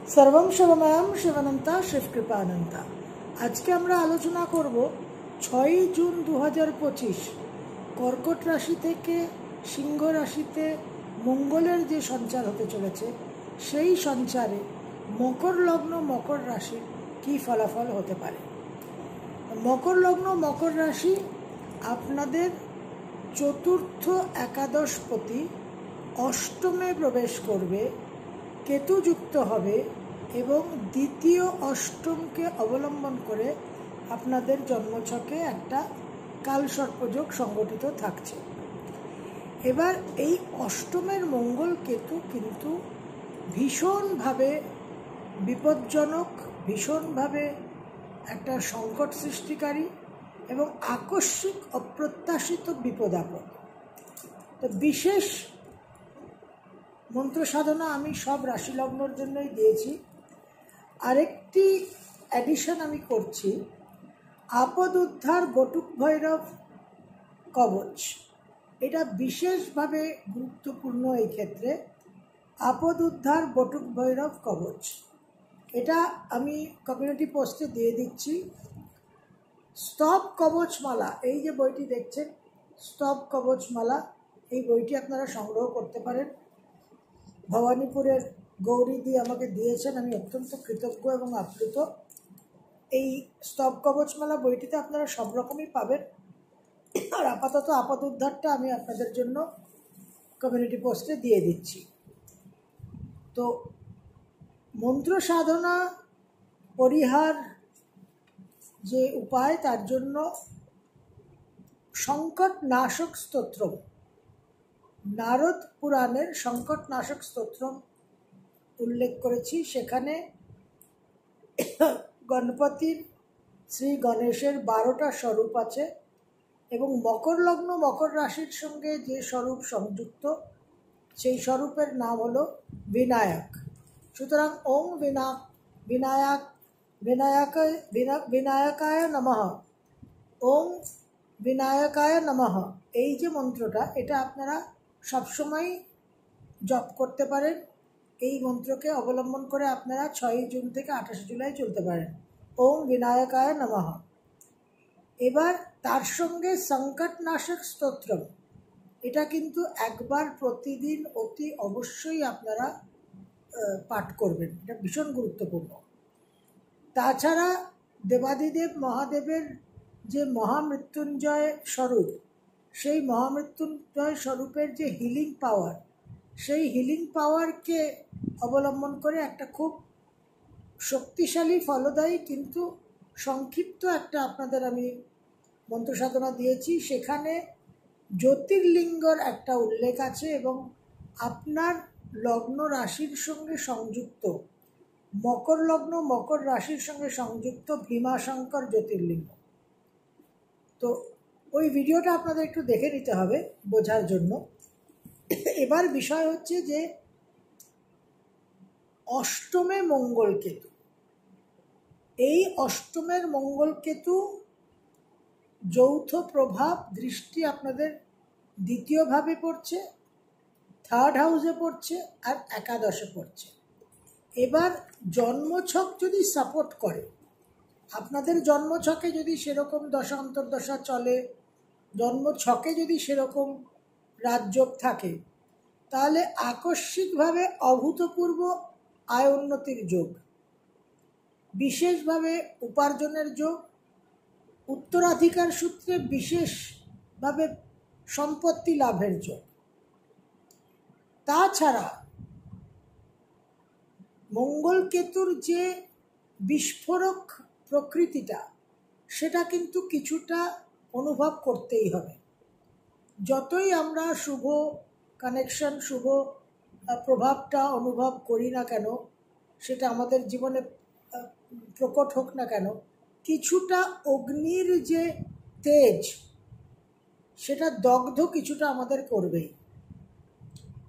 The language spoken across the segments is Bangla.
सर्वं शिवमयं शिवानंता शिवकृपानंता। आज के আমরা আলোচনা করব 6 জুন 2025 কর্কট রাশি থেকে সিংহ রাশিতে মঙ্গলের যে সঞ্চার হতে চলেছে সেই সঞ্চারে মকর লগ্ন মকর রাশি কি ফলাফল হতে পারে। মকর লগ্ন মকর রাশি আপনাদের চতুর্থ একাদশপতি অষ্টমে প্রবেশ করবে, কেতু যুক্ত হবে এবং দ্বিতীয় অষ্টমকে অবলম্বন করে আপনাদের জন্মছকে একটা কালসর্পযোগ সংগঠিত থাকছে। এবার এই অষ্টমের মঙ্গল কেতু কিন্তু ভীষণভাবে বিপজ্জনক, ভীষণভাবে একটা সংকট সৃষ্টিকারী এবং আকস্মিক অপ্রত্যাশিত বিপদ আপদ। তো বিশেষ মন্ত্র সাধনা আমি সব রাশি লগ্নর জন্যই দিয়েছি। আরেকটি অ্যাডিশন আমি করছি, আপদ উদ্ধার বটুক ভৈরব কবচ। এটা বিশেষভাবে গুরুত্বপূর্ণ এই ক্ষেত্রে। আপদ উদ্ধার বটুক ভৈরব কবচ, এটা আমি কমিউনিটি পোস্টে দিয়ে দিচ্ছি। স্তব কবচমালা, এই যে বইটি দেখছেন স্তব কবচমালা, এই বইটি আপনারা সংগ্রহ করতে পারেন। ভবানীপুরের গৌরীদি আমাকে দিয়েছেন, আমি অত্যন্ত কৃতজ্ঞ এবং আপ্লুত। এই স্তব কবচমালা বইটিতে আপনারা সব রকমই পাবেন। আর আপাতত আপদ উদ্ধারটা আমি আপনাদের জন্য কমিউনিটি পোস্টে দিয়ে দিচ্ছি। তো মন্ত্র সাধনা পরিহার যে উপায়, তার জন্য সংকট নাশক স্তোত্রম, নারদ পুরাণের সংকট নাশক স্তোত্রম উল্লেখ করেছি। সেখানে গণপতির, শ্রী গণেশের 12টা স্বরূপ আছে এবং মকর লগ্ন মকর রাশির সঙ্গে যে স্বরূপ সংযুক্ত সেই স্বরূপের নাম হলো বিনায়ক। সুতরাং ওম বিনায়কায় নমঃ, ওম বিনায়কায় নমঃ, এই যে মন্ত্রটা, এটা আপনারা সবসময় জপ করতে পারেন। এই মন্ত্রকে অবলম্বন করে আপনারা 6 জুন থেকে 28 জুলাই চলতে পারেন, ওম বিনায়কায় নমঃ। এবার তার সঙ্গে সংকটনাশক স্তোত্র, এটা কিন্তু একবার প্রতিদিন অতি অবশ্যই আপনারা পাঠ করবেন, এটা ভীষণ গুরুত্বপূর্ণ। তাছাড়া দেবাদিদেব মহাদেবের যে মহামৃত্যুঞ্জয় স্বরূপ, সেই মহামৃত্যুঞ্জয় স্বরূপের যে হিলিং পাওয়ার, সেই হিলিং পাওয়ারকে অবলম্বন করে একটা খুব শক্তিশালী ফলদায়ী কিন্তু সংক্ষিপ্ত একটা আপনাদের আমি মন্ত্র সাধনা দিয়েছি। সেখানে জ্যোতির্লিঙ্গর একটা উল্লেখ আছে এবং আপনার লগ্ন রাশির সঙ্গে সংযুক্ত, মকর লগ্ন মকর রাশির সঙ্গে সংযুক্ত ভীমাশঙ্কর জ্যোতির্লিঙ্গ। তো ওই ভিডিওটা আপনাদের একটু দেখে নিতে হবে বোঝার জন্য। এবার বিষয় হচ্ছে যে অষ্টমে মঙ্গল কেতু, এই অষ্টমের মঙ্গল কেতু যৌথ প্রভাব দৃষ্টি আপনাদের দ্বিতীয় ভাবে পড়ছে, থার্ড হাউসে পড়ছে আর একাদশে পড়ছে। এবার জন্মছক যদি সাপোর্ট করে, আপনাদের জন্মছকে যদি সেরকম দশা অন্তর্দশা চলে, জন্মছকে যদি সেরকম রাজযোগ থাকে, তাহলে আকস্মিকভাবে অভূতপূর্ব আয় উন্নতির যোগ, বিশেষভাবে উপার্জনের যোগ, উত্তরাধিকার সূত্রে বিশেষভাবে সম্পত্তি লাভের যোগ। তাছাড়া মঙ্গল কেতুর যে বিস্ফোরক প্রকৃতিটা, সেটা কিন্তু কিছুটা অনুভব করতেই হবে। যতই আমরা শুভ কানেকশন, শুভ প্রভাবটা অনুভব করি না কেন, সেটা আমাদের জীবনে প্রকট হোক না কেন, কিছুটা অগ্নির যে তেজ, সেটা দগ্ধ কিছুটা আমাদের করবেই।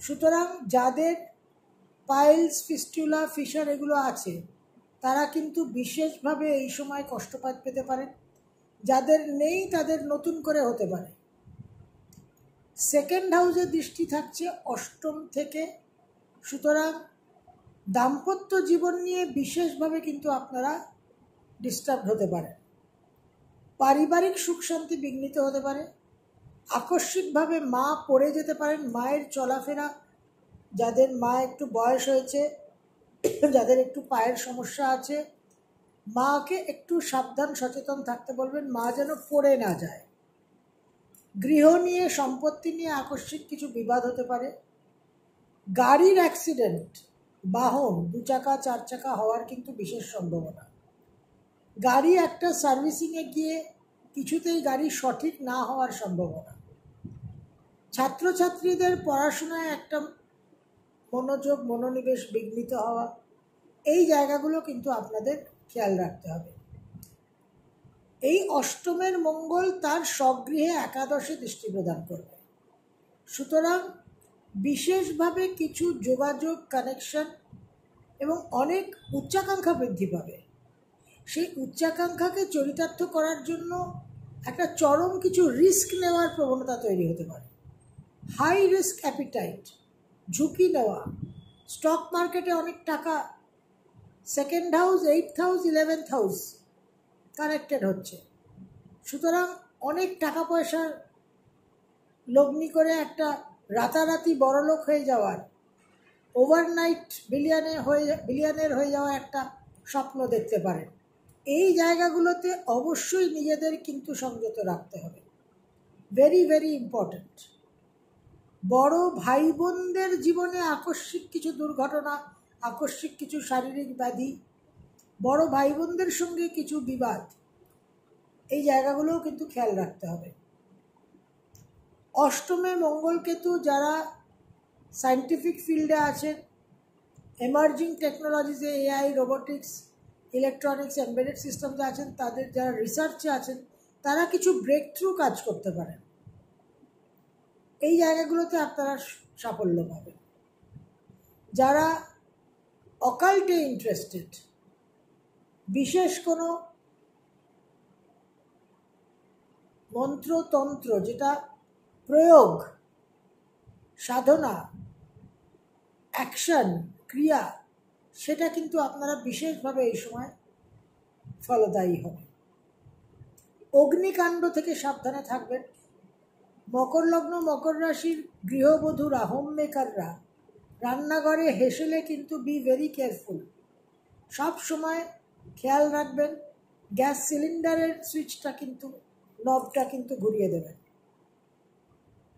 সুতরাং যাদের পাইলস, ফিস্টুলা, ফিশার এগুলো আছে, তারা কিন্তু বিশেষভাবে এই সময় কষ্টপাত পেতে পারেন। যাদের নেই তাদের নতুন করে হতে পারে। সেকেন্ড হাউসে দৃষ্টি থাকছে অষ্টম থেকে, সুতরাং দাম্পত্য জীবন নিয়ে বিশেষভাবে কিন্তু আপনারা ডিস্টার্ব হতে পারে, পারিবারিক সুখ শান্তি বিঘ্নিত হতে পারে, আকস্মিকভাবে মা পড়ে যেতে পারেন, মায়ের চলাফেরা, যাদের মা একটু বয়স হয়েছে, যাদের একটু পায়ের সমস্যা আছে, মাকে একটু সাবধান সচেতন থাকতে বলবেন, মা যেন পড়ে না যায়। গৃহ নিয়ে, সম্পত্তি নিয়ে আকস্মিক কিছু বিবাদ হতে পারে। গাড়ির অ্যাক্সিডেন্ট, বাহন 2 চাকা 4 চাকা হওয়ার কিন্তু বিশেষ সম্ভাবনা। গাড়ি একটা সার্ভিসিংয়ে গিয়ে কিছুতেই গাড়ি সঠিক না হওয়ার সম্ভাবনা। ছাত্রছাত্রীদের পড়াশোনায় একটা মনোযোগ মনোনিবেশ বিঘ্নিত হওয়া, এই জায়গাগুলো কিন্তু আপনাদের খেয়াল রাখতে হবে। এই অষ্টমের মঙ্গল তার স্বগৃহে একাদশে দৃষ্টি প্রদান করবে, সুতরাং বিশেষভাবে কিছু যোগাযোগ, কানেকশন এবং অনেক উচ্চাকাঙ্ক্ষা বৃদ্ধি পাবে। সেই উচ্চাকাঙ্ক্ষাকে চরিতার্থ করার জন্য একটা চরম কিছু রিস্ক নেওয়ার প্রবণতা তৈরি হতে পারে। হাই রিস্ক অ্যাপিটাইট, ঝুঁকি নেওয়া। স্টক মার্কেটে অনেক টাকা, second house, 8th house, 11th house connected হচ্ছে, সুতরাং অনেক টাকা পয়সার লগ্নি করে একটা রাতারাতি বড়লোক হয়ে যাওয়ার, ওভারনাইট বিলিয়নের হয়ে যাওয়া একটা স্বপ্ন দেখতে পারেন। এই জায়গাগুলোতে অবশ্যই নিজেদের কিন্তু সংযত রাখতে হবে, ভেরি ভেরি ইম্পর্ট্যান্ট। বড় ভাই বোনদের জীবনে আকস্মিক কিছু দুর্ঘটনা, আকস্মিক কিছু শারীরিক ব্যাধি, বড় ভাই বোনদের সঙ্গে কিছু বিবাদ, এই জায়গাগুলোও কিন্তু খেয়াল রাখতে হবে। অষ্টমে মঙ্গলকেতু যারা সায়েন্টিফিক ফিল্ডে আছেন, এমার্জিং টেকনোলজিসে, এআই, রোবোটিক্স, ইলেকট্রনিক্স, এমবেডেড সিস্টেমে আছেন, তাদের যারা রিসার্চে আছেন, তারা কিছু ব্রেক থ্রু কাজ করতে পারেন। এই জায়গাগুলোতে আপনারা সাফল্য পাবেন। যারা অকাল্টে ইন্টারেস্টেড, বিশেষ কোনো মন্ত্রতন্ত্র যেটা প্রয়োগ, সাধনা, অ্যাকশন, ক্রিয়া, সেটা কিন্তু আপনারা বিশেষভাবে এই সময় ফলদায়ী হবে। অগ্নিকাণ্ড থেকে সাবধানে থাকবেন। মকর লগ্ন, মকর রাশির গৃহবধূরা, হোম মেকাররা রান্নাঘরে হেসেলে কিন্তু বি ভেরি কেয়ারফুল। সব সময় খেয়াল রাখবেন গ্যাস সিলিন্ডারের সুইচটা কিন্তু, নবটা কিন্তু ঘুরিয়ে দেবেন।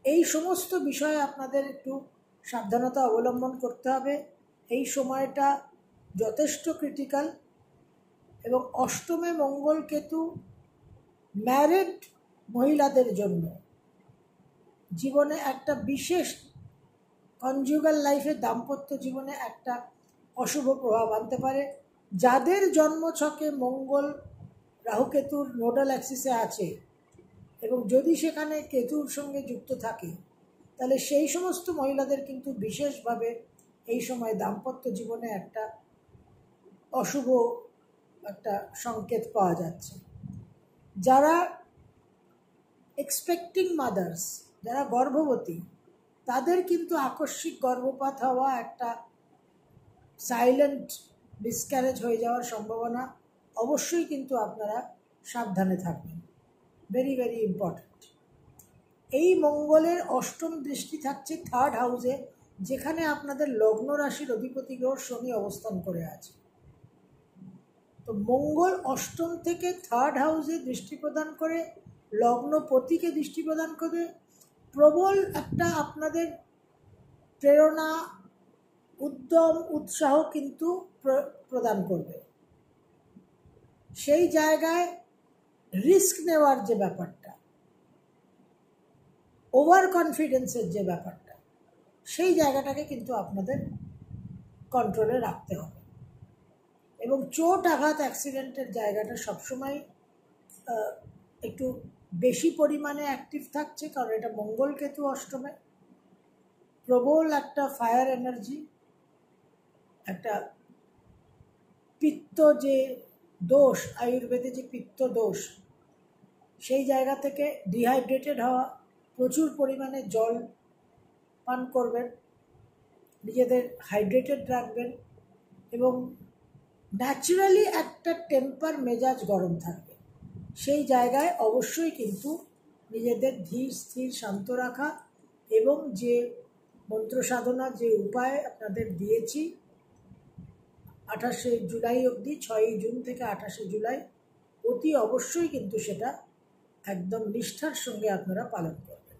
এই সমস্ত বিষয়ে আপনাদের একটু সাবধানতা অবলম্বন করতে হবে। এই সময়টা যথেষ্ট ক্রিটিক্যাল। এবং অষ্টমে মঙ্গল কেতু ম্যারিড মহিলাদের জন্য জীবনে একটা বিশেষ, কনজুগাল লাইফে, দাম্পত্য জীবনে একটা অশুভ প্রভাব আনতে পারে। যাদের জন্মছকে মঙ্গল রাহুকেতুর নোডাল অ্যাক্সিসে আছে এবং যদি সেখানে কেতুর সঙ্গে যুক্ত থাকে, তাহলে সেই সমস্ত মহিলাদের কিন্তু বিশেষভাবে এই সময় দাম্পত্য জীবনে একটা অশুভ একটা সংকেত পাওয়া যাচ্ছে। যারা এক্সপেক্টিং মাদার্স, যারা গর্ভবতী, তাদের কিন্তু আকস্মিক গর্ভপাত হওয়া, একটা সাইলেন্ট মিসক্যারেজ হয়ে যাওয়ার সম্ভাবনা, অবশ্যই কিন্তু আপনারা সাবধানে থাকবেন, ভেরি ভেরি ইম্পর্ট্যান্ট। এই মঙ্গলের অষ্টম দৃষ্টি থাকছে 3rd হাউসে, যেখানে আপনাদের লগ্ন রাশির অধিপতি গ্রহ শনি অবস্থান করে আছে। তো মঙ্গল অষ্টম থেকে 3rd হাউসে দৃষ্টি প্রদান করে, লগ্নপতিকে দৃষ্টি প্রদান করে, প্রবল একটা আপনাদের প্রেরণা, উদ্যম, উৎসাহ কিন্তু প্রদান করবে। সেই জায়গায় রিস্ক নেওয়ার যে ব্যাপারটা, ওভার কনফিডেন্সের যে ব্যাপারটা, সেই জায়গাটাকে কিন্তু আপনাদের কন্ট্রোলে রাখতে হবে। এবং চোট, আঘাত, অ্যাক্সিডেন্টের জায়গাটা সবসময় একটু বেশি পরিমাণে অ্যাক্টিভ থাকছে, কারণ এটা মঙ্গল কেতু অষ্টমে। প্রবল একটা ফায়ার এনার্জি, একটা পিত্ত যে দোষ, আয়ুর্বেদে যে পিত্ত দোষ, সেই জায়গা থেকে ডিহাইড্রেটেড হওয়া, প্রচুর পরিমাণে জল পান করবেন, নিজেদের হাইড্রেটেড রাখবেন, এবং ন্যাচারালি একটা টেম্পার মেজাজ গরম থাকবে। সেই জায়গায় অবশ্যই কিন্তু নিজেদের ধীর স্থির শান্ত রাখা এবং যে মন্ত্র সাধনার যে উপায় আপনাদের দিয়েছি 28শে জুলাই অবধি, 6ই জুন থেকে 28শে জুলাই, অতি অবশ্যই কিন্তু সেটা একদম নিষ্ঠার সঙ্গে আপনারা পালন করবেন।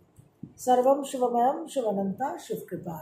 সর্বম শুভময়ম শুভনন্তা শিবকৃপা।